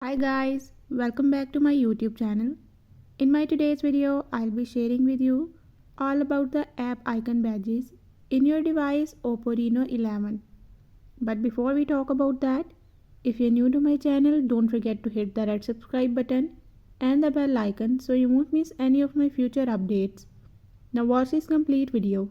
Hi guys, welcome back to my YouTube channel. In my today's video, I'll be sharing with you all about the app icon badges in your device Oppo Reno 11. But before we talk about that, if you're new to my channel, don't forget to hit the red subscribe button and the bell icon so you won't miss any of my future updates. Now watch this complete video.